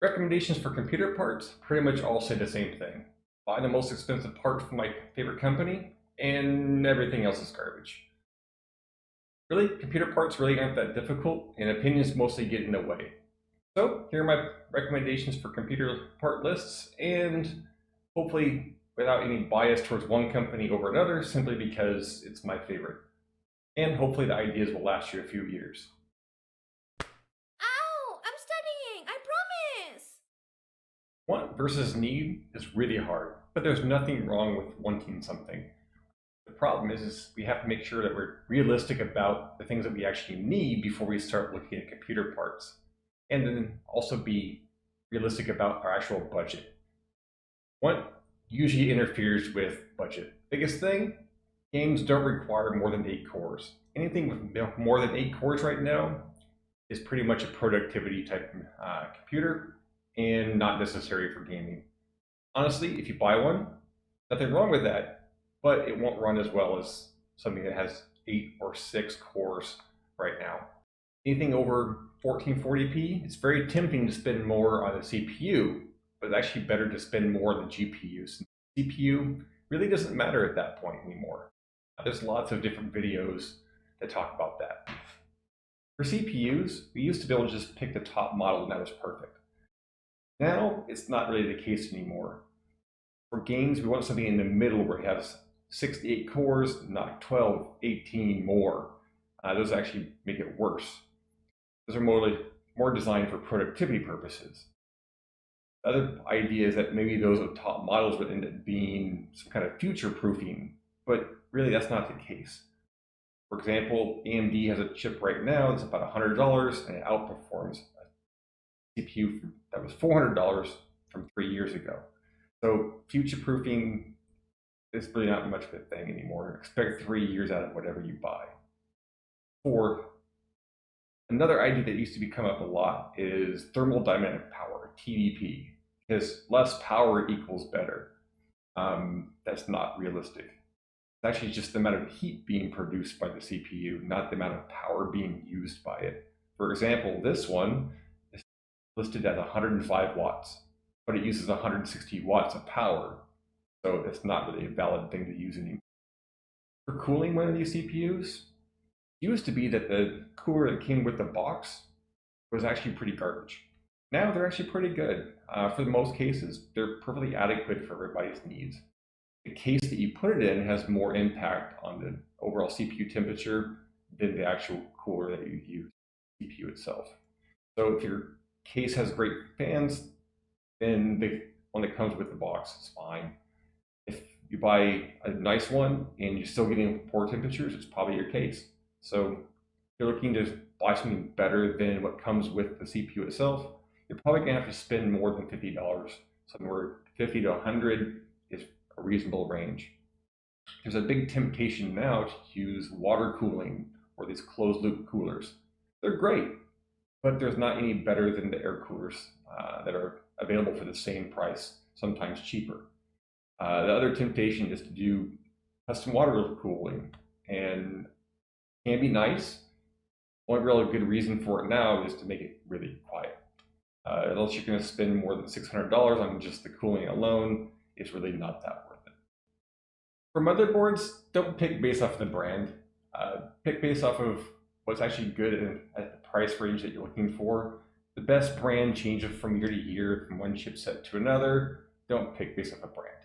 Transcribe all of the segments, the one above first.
Recommendations for computer parts pretty much all say the same thing. Buy the most expensive part from my favorite company, and everything else is garbage. Really, computer parts really aren't that difficult, and opinions mostly get in the way. So, here are my recommendations for computer part lists, and hopefully without any bias towards one company over another, simply because it's my favorite. And hopefully the ideas will last you a few years. Ow! I'm studying! I promise! Want versus need is really hard, but there's nothing wrong with wanting something. The problem is we have to make sure that we're realistic about the things that we actually need before we start looking at computer parts. And then also be realistic about our actual budget. What usually interferes with budget? Biggest thing, games don't require more than 8 cores. Anything with more than 8 cores right now is pretty much a productivity type computer and not necessary for gaming. Honestly, if you buy one, nothing wrong with that, but it won't run as well as something that has 8 or 6 cores right now. Anything over 1440p, it's very tempting to spend more on the CPU, but it's actually better to spend more on the GPU. Since the CPU really doesn't matter at that point anymore. There's lots of different videos that talk about that. For CPUs, we used to be able to just pick the top model and that was perfect. Now, it's not really the case anymore. For games, we want something in the middle where it has 68 cores, not 12, 18 more. Those actually make it worse. Those are more designed for productivity purposes. The other idea is that maybe those with top models would end up being some kind of future proofing, but really that's not the case. For example, AMD has a chip right now that's about $100 and it outperforms a CPU that was $400 from 3 years ago. So future proofing is really not much of a thing anymore. Expect 3 years out of whatever you buy. For another idea that used to be come up a lot is thermal dynamic power, TDP, because less power equals better. That's not realistic. It's actually just the amount of heat being produced by the CPU, not the amount of power being used by it. For example, this one is listed as 105 watts, but it uses 160 watts of power, so it's not really a valid thing to use anymore. For cooling one of these CPUs, it used to be that the cooler that came with the box was actually pretty garbage. Now they're actually pretty good. For the most cases, they're perfectly adequate for everybody's needs. The case that you put it in has more impact on the overall CPU temperature than the actual cooler that you use, the CPU itself. So if your case has great fans, then the one that comes with the box is fine. If you buy a nice one and you're still getting poor temperatures, it's probably your case. So if you're looking to buy something better than what comes with the CPU itself, you're probably going to have to spend more than $50. Somewhere 50 to 100 is a reasonable range. There's a big temptation now to use water cooling or these closed loop coolers. They're great, but there's not any better than the air coolers that are available for the same price, sometimes cheaper. The other temptation is to do custom water cooling, and it can be nice. One real good reason for it now is to make it really quiet. Unless you're going to spend more than $600 on just the cooling alone, it's really not that worth it. For motherboards, don't pick based off of the brand. Pick based off of what's actually good at the price range that you're looking for. The best brand changes from year to year, from one chipset to another. Don't pick based off a brand.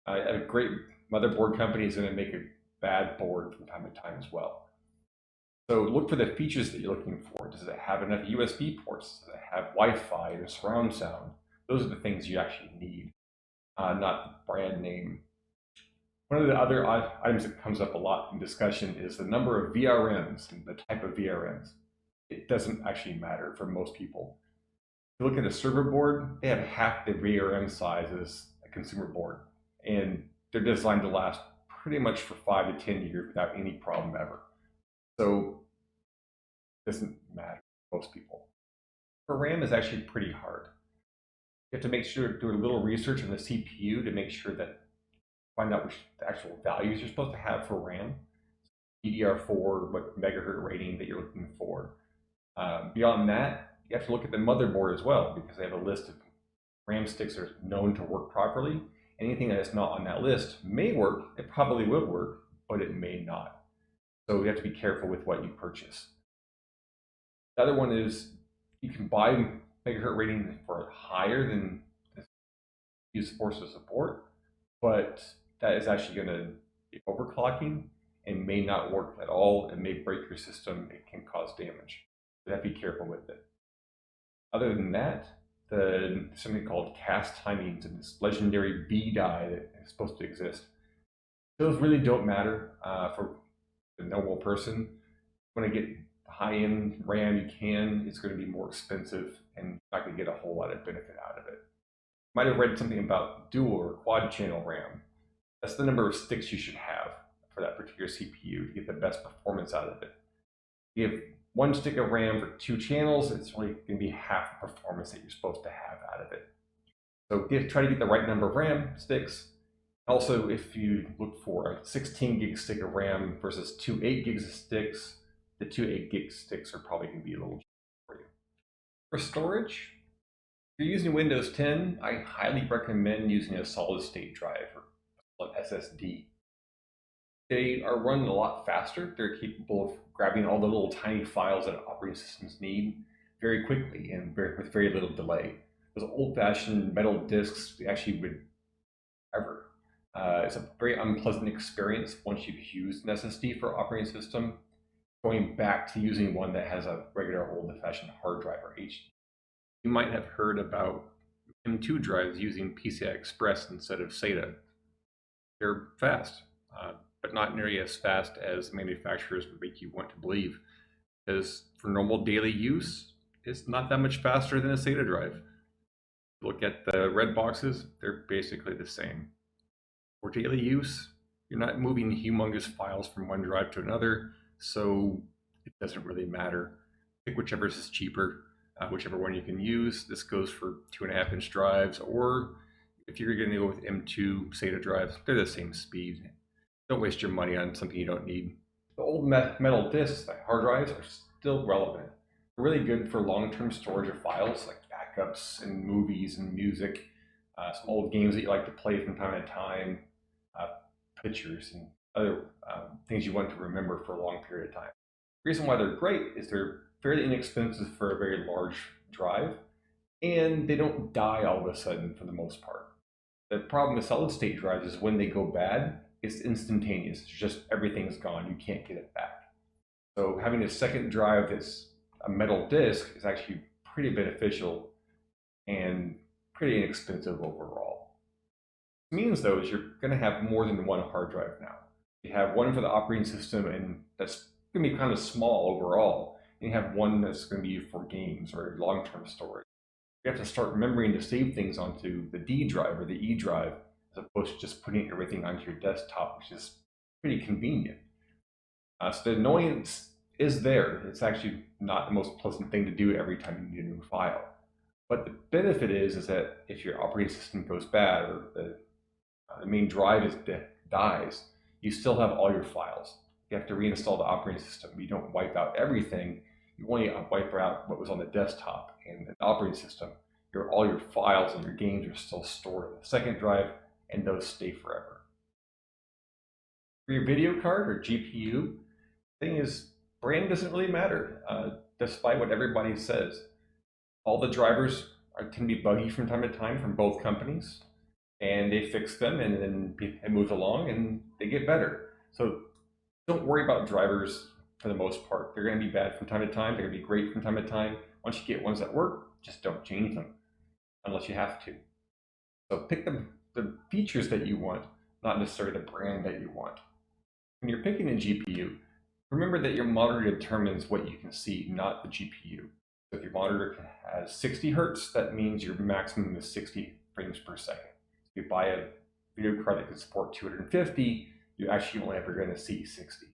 A great motherboard company is going to make a bad board from time to time as well. So look for the features that you're looking for. Does it have enough USB ports? Does it have Wi-Fi or surround sound? Those are the things you actually need, not the brand name. One of the other items that comes up a lot in discussion is the number of VRMs and the type of VRMs. It doesn't actually matter for most people. If you look at a server board, they have half the VRM size as a consumer board, and they're designed to last pretty much for 5 to 10 years without any problem ever. So it doesn't matter for most people. For RAM is actually pretty hard. You have to make sure to do a little research on the CPU to make sure that find out which the actual values you're supposed to have for RAM. DDR4, what megahertz rating that you're looking for. Beyond that, you have to look at the motherboard as well, because they have a list of RAM sticks that are known to work properly. Anything that is not on that list may work, it probably will work, but it may not. So you have to be careful with what you purchase. The other one is you can buy megahertz rating for higher than the use force to support, but that is actually going to be overclocking and may not work at all. It may break your system. It can cause damage. So you have to be careful with it. Other than that, something called cast timings and this legendary B die that is supposed to exist. Those really don't matter for the normal person. When I get high-end RAM you can, it's going to be more expensive and you're not going to get a whole lot of benefit out of it. You might have read something about dual or quad channel RAM. That's the number of sticks you should have for that particular CPU to get the best performance out of it. If you have one stick of RAM for 2 channels, it's only going to be half the performance that you're supposed to have out of it. So try to get the right number of RAM sticks. Also, if you look for a 16 gig stick of RAM versus 2 8 gigs of sticks, the 2 8 gig sticks are probably going to be a little cheaper for you. For storage, if you're using Windows 10, I highly recommend using a solid state drive or an SSD. They are run a lot faster. They're capable of grabbing all the little tiny files that operating systems need very quickly and with very little delay. Those old-fashioned metal disks actually would ever. It's a very unpleasant experience once you've used an SSD for operating system, going back to using one that has a regular old-fashioned hard drive or HD. You might have heard about M2 drives using PCI Express instead of SATA. They're fast, but not nearly as fast as manufacturers would make you want to believe. Because for normal daily use, it's not that much faster than a SATA drive. Look at the red boxes, they're basically the same. For daily use, you're not moving humongous files from one drive to another, so it doesn't really matter. Pick whichever is cheaper, whichever one you can use. This goes for 2.5-inch drives, or if you're going to go with M2 SATA drives, they're the same speed. Don't waste your money on something you don't need. The old metal disks, like hard drives, are still relevant. They're really good for long-term storage of files, like backups and movies and music, some old games that you like to play from time to time, pictures and other things you want to remember for a long period of time. The reason why they're great is they're fairly inexpensive for a very large drive, and they don't die all of a sudden for the most part. The problem with solid state drives is when they go bad, it's instantaneous. It's just everything's gone. You can't get it back. So having a second drive that's a metal disk is actually pretty beneficial and pretty inexpensive overall. What it means though is you're going to have more than one hard drive now. You have one for the operating system, and that's going to be kind of small overall. And you have one that's going to be for games or long-term storage. You have to start remembering to save things onto the D drive or the E drive, as opposed to just putting everything onto your desktop, which is pretty convenient. So the annoyance is there. It's actually not the most pleasant thing to do every time you need a new file. But the benefit is that if your operating system goes bad or the main drive dies, you still have all your files. You have to reinstall the operating system. You don't wipe out everything. You only wipe out what was on the desktop and the operating system. All your files and your games are still stored on the second drive, and those stay forever. For your video card or GPU, the thing is, brand doesn't really matter, despite what everybody says. All the drivers tend to be buggy from time to time from both companies, and they fix them, and then it moves along, and they get better. So don't worry about drivers for the most part. They're going to be bad from time to time. They're going to be great from time to time. Once you get ones that work, just don't change them unless you have to. So pick the features that you want, not necessarily the brand that you want. When you're picking a GPU, remember that your monitor determines what you can see, not the GPU. So if your monitor has 60 hertz, that means your maximum is 60 frames per second. If you buy a video card that can support 250, you're actually only ever going to see 60.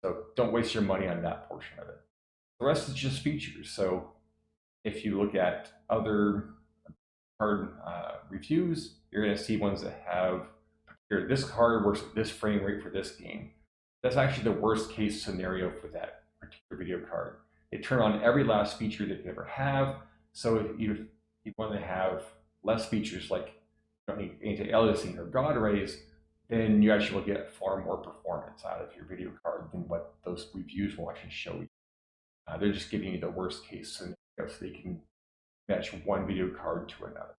So don't waste your money on that portion of it. The rest is just features. So if you look at other card reviews, you're going to see ones that have this card works at this frame rate for this game. That's actually the worst case scenario for that particular video card. They turn on every last feature that you ever have. So if you want to have less features like anti-aliasing or God rays, then you actually will get far more performance out of your video card than what those reviews will actually show you. They're just giving you the worst case scenario so they can match one video card to another.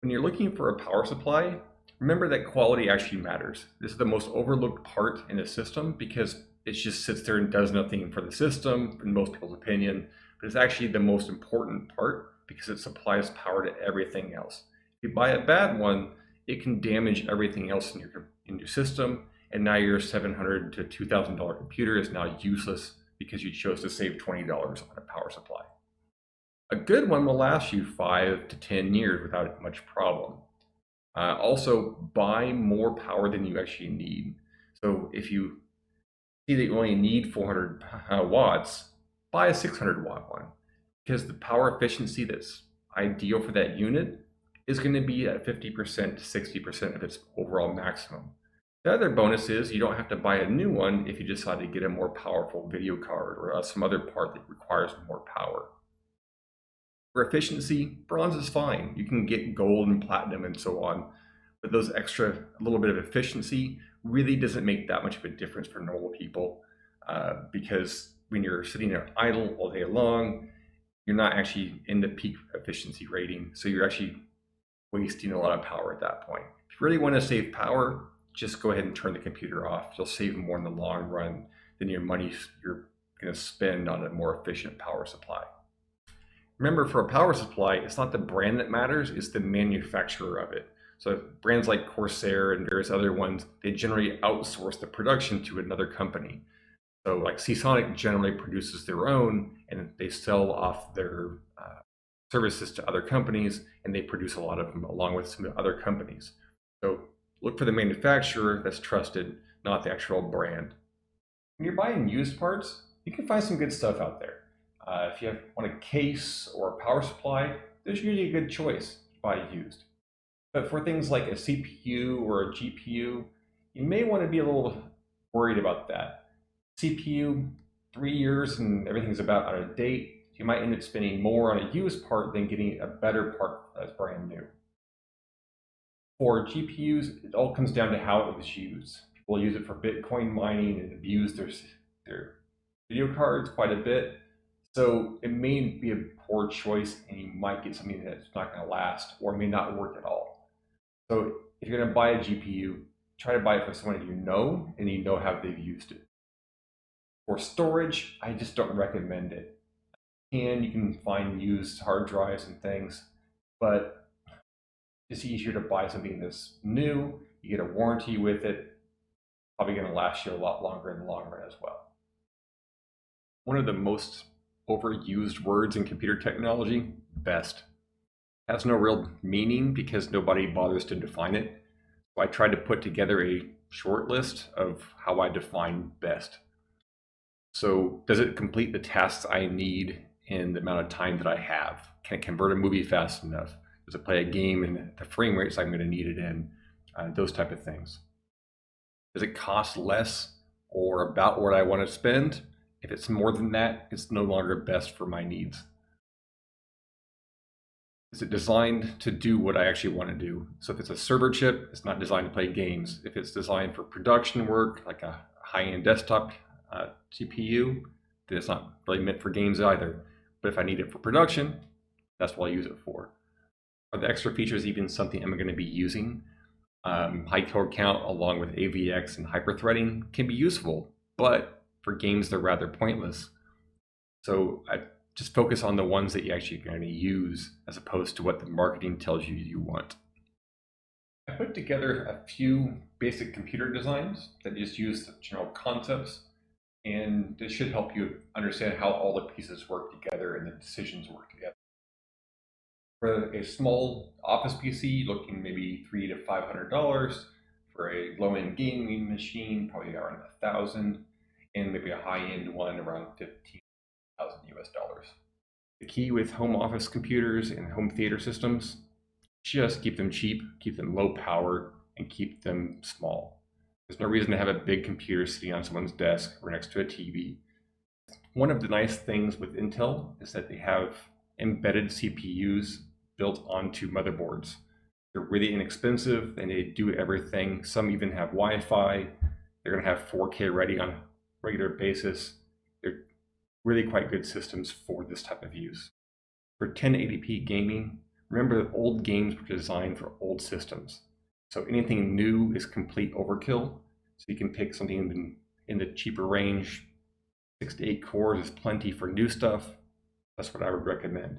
When you're looking for a power supply, remember that quality actually matters. This is the most overlooked part in a system because it just sits there and does nothing for the system, in most people's opinion, but it's actually the most important part because it supplies power to everything else. If you buy a bad one, it can damage everything else in your system, and now your $700 to $2,000 computer is now useless because you chose to save $20 on a power supply. A good one will last you 5 to 10 years without much problem. Also, buy more power than you actually need. So if you see that you only need 400 watts, buy a 600 watt one because the power efficiency that's ideal for that unit is going to be at 50% to 60% of its overall maximum. The other bonus is you don't have to buy a new one if you decide to get a more powerful video card or some other part that requires more power. For efficiency, bronze is fine. You can get gold and platinum and so on, but those extra, a little bit of efficiency really doesn't make that much of a difference for normal people because when you're sitting there idle all day long, you're not actually in the peak efficiency rating, so you're actually wasting a lot of power at that point. If you really want to save power, just go ahead and turn the computer off. You'll save more in the long run than your money you're going to spend on a more efficient power supply. Remember, for a power supply, it's not the brand that matters, it's the manufacturer of it. So brands like Corsair and various other ones, they generally outsource the production to another company. So like Seasonic generally produces their own and they sell off their services to other companies, and they produce a lot of them along with some other companies. So look for the manufacturer that's trusted, not the actual brand. When you're buying used parts, you can find some good stuff out there. If you want a case or a power supply, there's usually a good choice to buy used. But for things like a CPU or a GPU, you may want to be a little worried about that. CPU, 3 years and everything's about out of date. You might end up spending more on a used part than getting a better part that's brand new. For GPUs, it all comes down to how it was used. People use it for Bitcoin mining and abuse their video cards quite a bit. So it may be a poor choice and you might get something that's not going to last or may not work at all. So if you're going to buy a GPU, try to buy it from someone you know and you know how they've used it. For storage, I just don't recommend it. You can find used hard drives and things, but it's easier to buy something that's new. You get a warranty with it, probably going to last you a lot longer in the long run as well. One of the most overused words in computer technology, best. It has no real meaning because nobody bothers to define it. So I tried to put together a short list of how I define best. So does it complete the tasks I need in the amount of time that I have? Can it convert a movie fast enough? Does it play a game in the frame rates I'm going to need it in? Those type of things. Does it cost less or about what I want to spend? If it's more than that, it's no longer best for my needs. Is it designed to do what I actually want to do? So if it's a server chip, it's not designed to play games. If it's designed for production work, like a high-end desktop CPU, then it's not really meant for games either. But if I need it for production, that's what I use it for. Are the extra features even something I'm going to be using? High core count along with AVX and hyperthreading can be useful, but for games they're rather pointless. So I just focus on the ones that you actually are going to use as opposed to what the marketing tells you you want. I put together a few basic computer designs that just use the general concepts, and this should help you understand how all the pieces work together and the decisions work together. For a small office PC, looking maybe $300 to $500. For a low-end gaming machine, probably around $1,000, and maybe a high-end one around $15,000 US. The key with home office computers and home theater systems, just keep them cheap, keep them low power, and keep them small. There's no reason to have a big computer sitting on someone's desk or next to a TV. One of the nice things with Intel is that they have embedded CPUs built onto motherboards. They're really inexpensive and they do everything. Some even have Wi-Fi. They're going to have 4K ready on a regular basis. They're really quite good systems for this type of use. For 1080p gaming, remember that old games were designed for old systems. So anything new is complete overkill. So you can pick something in the cheaper range. 6 to 8 cores is plenty for new stuff. That's what I would recommend.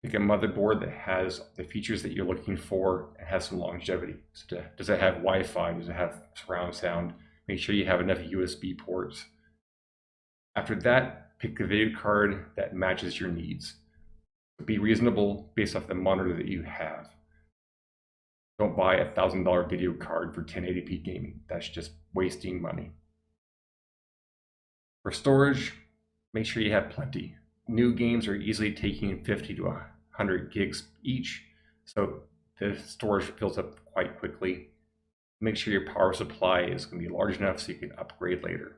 Pick a motherboard that has the features that you're looking for and has some longevity. So does it have Wi-Fi? Does it have surround sound? Make sure you have enough USB ports. After that, pick the video card that matches your needs. Be reasonable based off the monitor that you have. Don't buy a $1,000 video card for 1080p gaming. That's just wasting money. For storage, make sure you have plenty. New games are easily taking 50 to 100 gigs each, so the storage fills up quite quickly. Make sure your power supply is going to be large enough so you can upgrade later.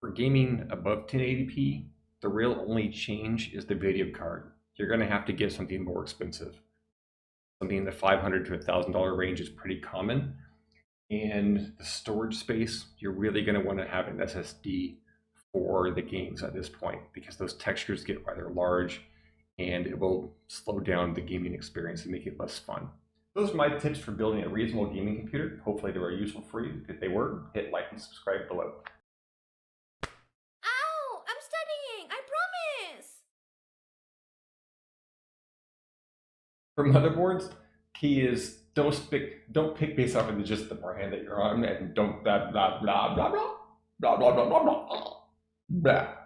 For gaming above 1080p, the real only change is the video card. You're going to have to get something more expensive. Something in the $500 to $1,000 range is pretty common. And the storage space, you're really going to want to have an SSD for the games at this point because those textures get rather large and it will slow down the gaming experience and make it less fun. Those are my tips for building a reasonable gaming computer. Hopefully they were useful for you. If they were, hit like and subscribe below. Ow! I'm studying! I promise! For motherboards, key is don't pick based off of just the brand that you're on, and don't blah blah blah blah blah blah blah blah blah blah blah.